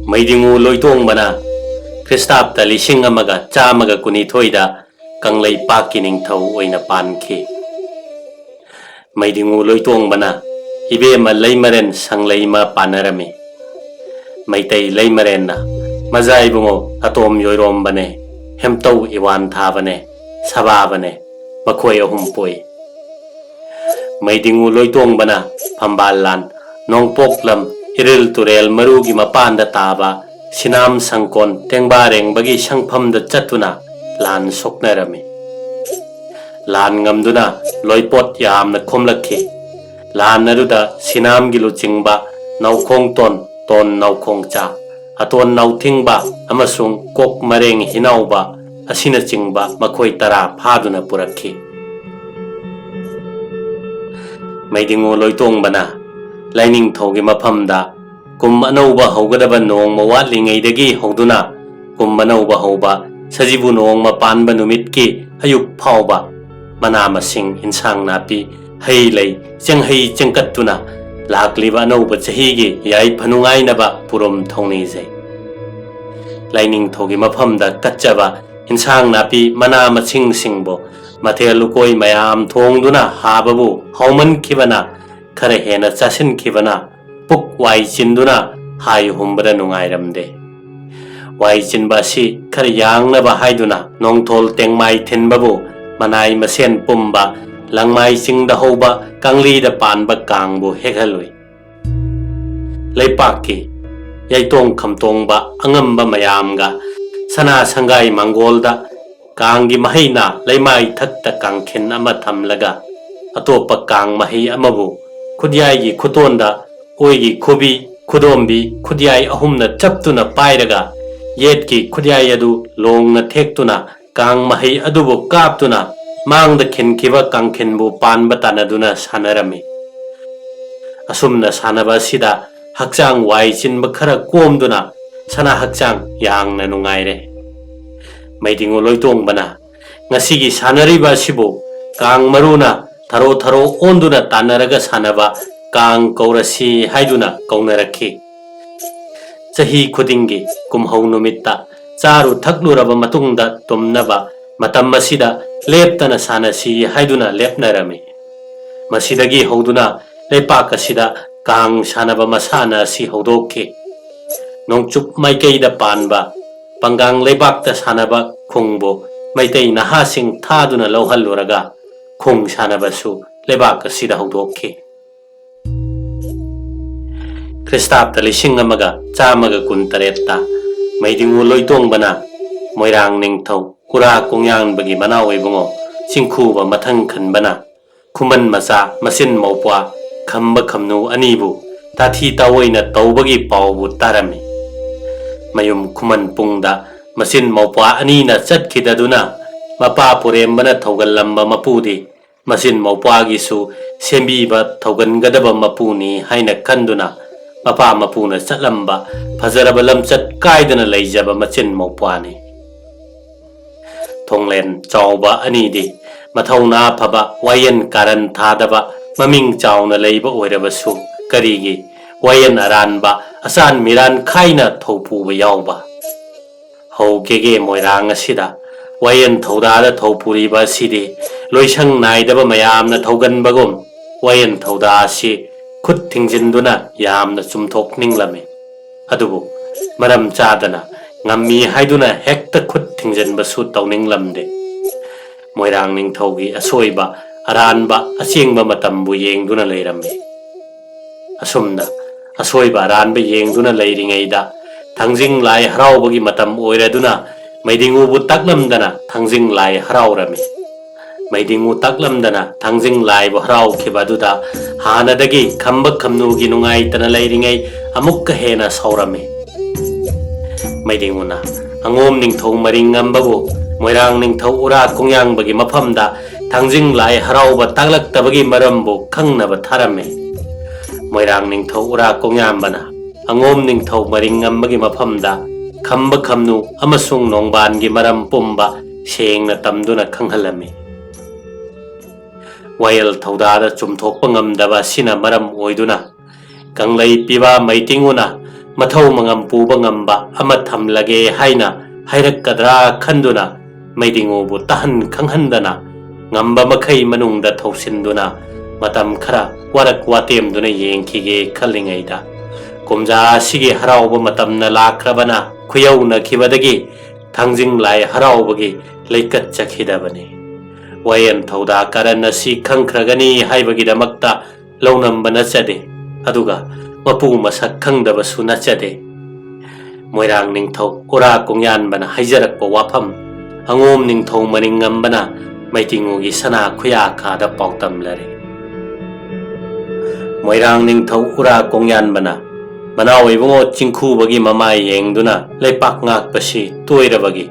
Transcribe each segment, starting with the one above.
Meidingu Loitongba Christapta lising amaga chamaga kunithoida kanglei pakining thau oina panki. Meidingu Loitongba Ibema leimaren sangleima panarami. Maitai leimarenna Mazaibungo atom yoirombane hemtau iwan thavane sababane makoi ahumpoi. Meidingu Loitongba Pambalan Nongpoklam Iril Turel Marugi Mapanda Taba Sinam Sangkon Tengbareng bagi Sangpam da Chatuna Lan Soknarami Lan Ngamduna Loipot Yam na Komlaki Lan Naruda Sinam Gilu Chingba Naukong Ton Naukong Cha Aton Nautingba Amasung Kok Mareng Hinauba Asina Chingba Makoi Tara Paduna Puraki Meidingu Loitongba Lining Togi Mapamda Kum Anova Hogadaba Nong Mawatlingaidagi Hoduna Kum Manova Hoba Sajibu Nong Mapanba Numitki Ayuk Pauba Manama Sing Insang Napi Haylay Janghai Jankatuna Lakliba Nova Chahigi Yai Panungai Naba Purum Tonize Lining Togi Mapamda Kachaba Insang Napi Manama Sing Singbo Matelukoi Mayam Tongduna Hababu Hauman Kibana Kare hena chasin kibana puk wai chinduna hai humbra nungairamde wai chinba si kare yangna ba haiduna nongthol tengmai thinbabu manai masen pumba langmai chingda hoba kangli da panba kangbu hekhalui leipaki yaitong khamtongba angamba mayamga sana sangai mangolda kangi mahaina leimai thakta kangkhen ama thamlaga atopa kang mahi amabu Kudyai Kutonda, Oigi Kubi, Kudombi, Kudyai Ahumna Chaptuna Pairaga, Yetki Kudyayadu, Long na Tektuna, Kang Mahi Adubu Kaptuna, Mang the Kin Kiva Kankinbu Pan Batanaduna Sanarami. Asumna Sanaba Sida, Haksang Waichin Bakara Komduna, Sana Haksang Yang Nanungaire. Meidingu Loitongba Ngasigi Sanariba Sibu, Kang Maruna. Tharo onduna tanaraga sanaba kang kaurasi haiduna kaunaraki chahi khudingi kumhau numitta charu thakluraba matungda tumnaba matam masida leptana sanasi haiduna lepnarami masidagi hoduna lepak asida kang sanaba masana si hodokki nongchup maikeida panba pangang lebakta sanaba khungbo maitei nahasing thaduna lohalluraga Kung Sanabasu, Lebaka Sida Hodoki Christapta Lishingamaga, Chamaga Kuntareta, Meidingu Loitongba Moirang Ningtau, Kura Kungyang Bagi Manawi Bungo, Singkuba Matangkan Bana, Kuman Masa, Masin Mopwa, Kamba Kamnu Anibu, Tati Tawina Taubagi Paubu Tarami Mayum Kuman Pungda, Masin Mopwa Anina Chatkidaduna, Mapa Purembana Togalamba Mapudi, Masin Mopwagisu, Sembiba Togangadaba Mapuni, Haina Kanduna, Mapa Mapuna Salamba, Pazarabalam Chat Kaidana Lajaba Machin Mopwani Tonglen, Chauba Anidi, Matauna Paba, Wayan Karan Tadaba, Maming Chauna Labor Oirabasu, Karigi, Wayan Aranba, Asan Miran Kaina Topu Yauba Ho Gege Moiranga Sida. Wayan Todada Topuriba City, Loishang Naidaba Mayamna Togan Bagum, Wayan Todasi, Kut Tingjinduna, Yamna Sumtok Ninglame. Adubu, Madam Chadana, Ngami Haiduna Hector Kut Tingjin Basut Ninglamde. Moirang Ning Togi, Asoiba, Aranba, Asingba Matambu Yang Duna Lerame. Asumna, Asoiba Aranba Yang Duna Lading Aida, Tangjing Lai Harabagi Matam Oiraduna. Meidingu Butaklam Dana, Tangjing Lai Haraurami. Meidingu Taklam Dana, Tangjing Lai Harau Kibaduda, Hana Dagi, Kamba Kamnu Ginungai Tanalairingai, Amukka Hena Saurami. Meidinguna, Angom Ning Tau Maringam Babu, Moirang Ning Tau Ura Kungyang Bagi Mapamda, Tangjing Lai Harauba Taglak Tabagi Marambu, Kangnaba Tarame. Moirang Ning Tau Ura Kungyambana, Angom Ning Tau Maringam Bagi Mapamda, Kamba Kamnu, Amasung Nongban Gimaram Pumba, Sheng na Tamduna Kanghalami. Wail Taudada Chumtok Pangam Dava Sina Maram Oiduna, Kanglay Piva Maitinguna, mathau mangam puba ngamba ama thamlage haina hairakadra khanduna Meidingu bu tahan khanghandana ngamba makhai manungda thousinduna matam khara warak watemduna yengkhige khallingaida kumja sige harauba matamna lakrabana khuyawna khibadagi thangjing lai haraubagi leikat chakhidabani wayan thauda karan asi khangkhragani haibagi damakta launamba nachade aduga mapu masak khangdaba su nachade moirang ningthau ora kongyan bana haijarakpa wafam angom ningthau maningambana Meidingu gi sana khuya khada pautam lare moirang ningthau ura kongyan bana Manau ibungo chingkhu bagi mamai yengduna leipak ngak pasi toirabagi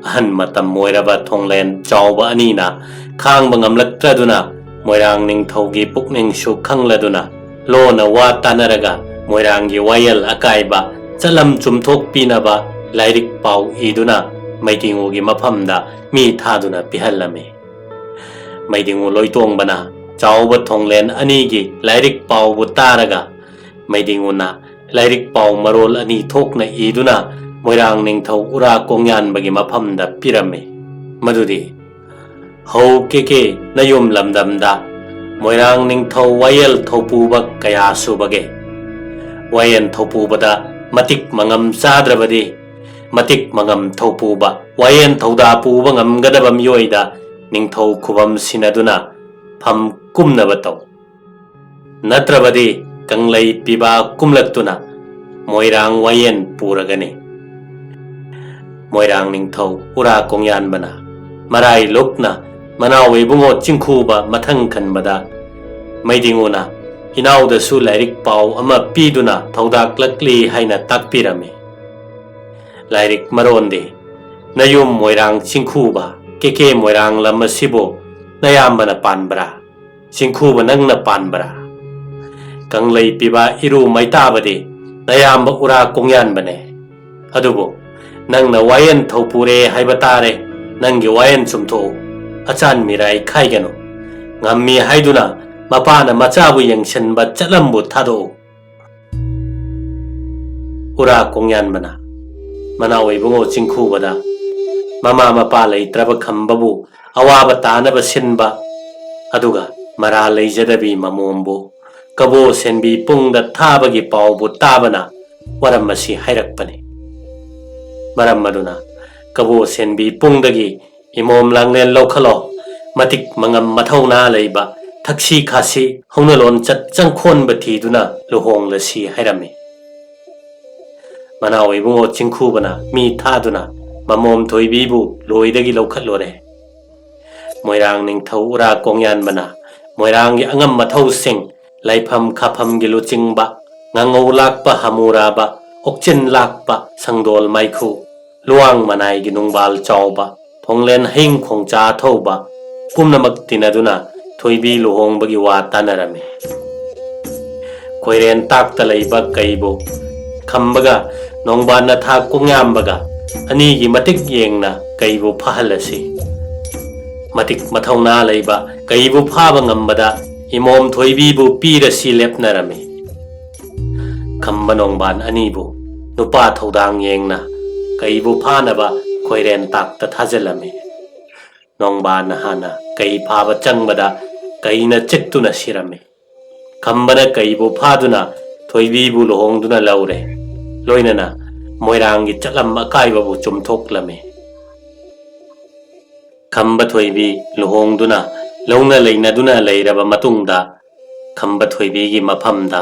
ahan matam moiraba thonglen chawba anina khang bangamlaktraduna moirang ningthau gi pukning su khangladuna lona wa tanaraga moirang gi wayal akaiba chalam chumthok pinaba lairik pau iduna Meidingu gi maphamda mi thaduna pihallame Meidingu Loitongba chawba thonglen ani gi lairik pau bu taraga Meidingu na lairik pau marol ani thokna iduna moirang ningthau ura kongyan bagi maphamda pirame madudi hau keke nayum lamdamda moirang ningthau wayel thopuba kaya subage wayan thopubada matik mangam sadrabadi matik mangam thopuba wayan thauda puba ngamgadaba myoida ningthau khubam sinaduna pham kumnaba taw natrabadi kanglai piba kumlaktuna moirang wayen puragani moirang ningthau ura kongyan bana marai lokna manawi bungo chingkhuba mathang khanbada Meidingu na inauda su lairik pau ama piduna thaudak lakli haina takpirame lairik maronde nayum moirang chingkhuba keke moirang lamasibo nayambana panbra chingkhuba nangna panbra kanglai piba iru maitabadi nayamba ura kongyan bane adubo nangna wayan thopure haibatare nangi wayan sumtho achan mirai khaigano ngammi haiduna mapana machabu yangchanba chalambu thado ura kongyan bana manawai bungo chingkhubada mama mapa leitraba khambabu awaba tanaba sinba aduga mara leijadabi mamombu kabo senbi pungda thabagi paubu tabana waram masi hairakpani maram maduna kabo senbi pungdagi imom langlen lokhalo matik mangam mathauna leiba thakshi khasi honalon chat changkhon bathiduna lohong lasi hairame manawi bungo chingkhubana mi thaduna mamom thoibibu loidagi lokhatlore moirang ningthau ura kongyan bana moirang gi angam mathau sing laifam khafam gilu chingba ngangau lakpa hamuraba okchen lakpa sangdol maikhu luang manai gi nungbal chawba thonglen hing khongcha thoba kumnamak tinaduna thoibi lohong bagi wa tanarame koiren takta leiba kaibo khambaga nongbana tha kongyambaga ani gi matik yengna kaibo phahalasi matik mathauna leiba kaibo phaba ngambada imom thoibibu pirasi lepnarame khamba nongban anibu nupa thodang yengna kaibu phanaba koiren takta thajalame nongban hana kai phaba changbada kaina chektuna sirame khambana kaibu phaduna thoibibu lohongduna laure loinana moirangi chalam akaibabu chumthoklame khamba thoibi lohongduna launa leinaduna leiraba matungda khamba thoibi gi maphamda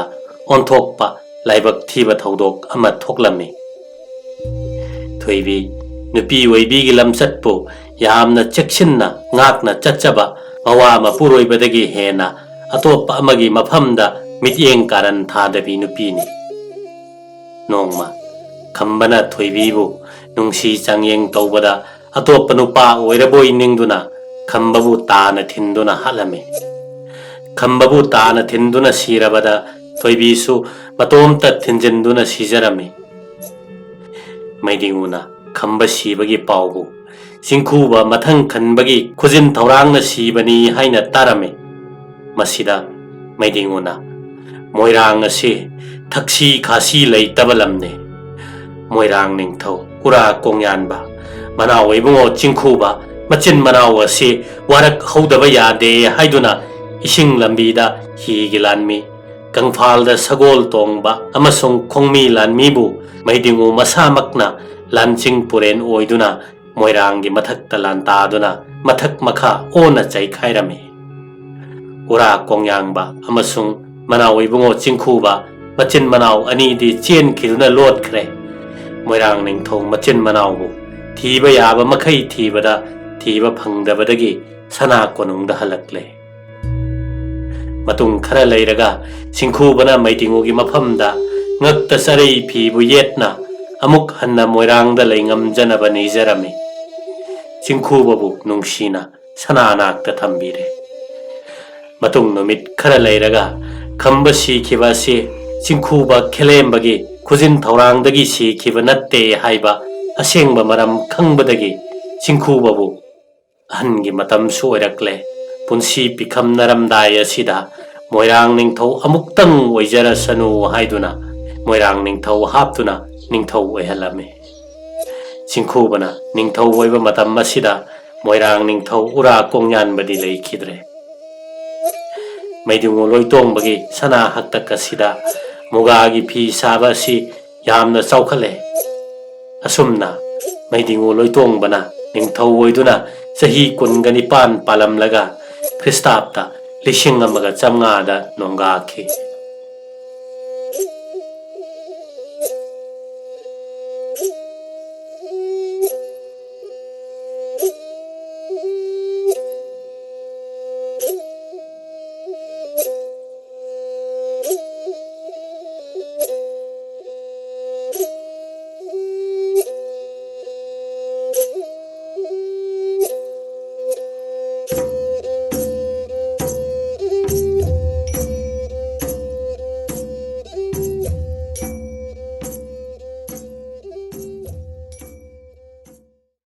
onthokpa laibak thiba thodok ama thoklame thoibi nupi oibi gi lamsatpu yamna cheksinna ngakna chachaba mawa mapuroibadagi hena atopa amagi maphamda mityeng karan thadabi nupini nongma khambana thoibibu nungsi changyeng tawbada atopa nupa oiraboi ningduna khambabu tana thinduna halame khambabu tana thinduna sirabada thoibisu matomta thinjinduna sijarame Meidinguna khamba sibagi paubu singkhuba mathang khanbagi khujin thaurangna sibani haina tarame masida Meidinguna Moirang asi thaksi khasi leitaba lamne Moirang ningthau ura kongyanba Manaw Ibungo Chingkhuba machin manaw asi warak hodaba yade haiduna ising lambida hi gilanmi kangfalda sagol tongba amasung khongmi lanmi bu Meidingu masamakna lanching puren oiduna Moirang gi mathakta lantaduna mathak makha ona chai khairami ura kongyangba amasung Manaw Ibungo Chingkhuba machin manaw ani di chen khiduna lot khre Moirang ningthau machin manaw bu thiba yaba makhai thibada thiba phangdabadagi sana konungda halakle matung khara leiraga Chingkhubana Meidingu gi mafamda ngakta sarei phibu yetna amuk hanna Moirangda leingam janaba nijarami Chingkhubabu nungsina sana anakta thambire matung numit khara leiraga khamba sikhiba si Chingkhuba khelembagi khujin thaurangdagi sikhiba natte haiba asengba maram khangbadagi Chingkhubabu ahangi matam su oirakle punsi pikham naramdai asida Moirang ningthau amuktang oijarasanu haiduna Moirang ningthau haptuna ningthau oihalame Chingkhubana ningthau oiba matam asida Moirang ningthau ura kongnyanbadi leikhidre Meidingu Loitongba sana haktak asida mugagi phi saba si yamna chaukhale asumna Meidingu Loitongbana ningthau oiduna sahi kungani pan palamlaga Kristapta lishing amaga chamngada nongaki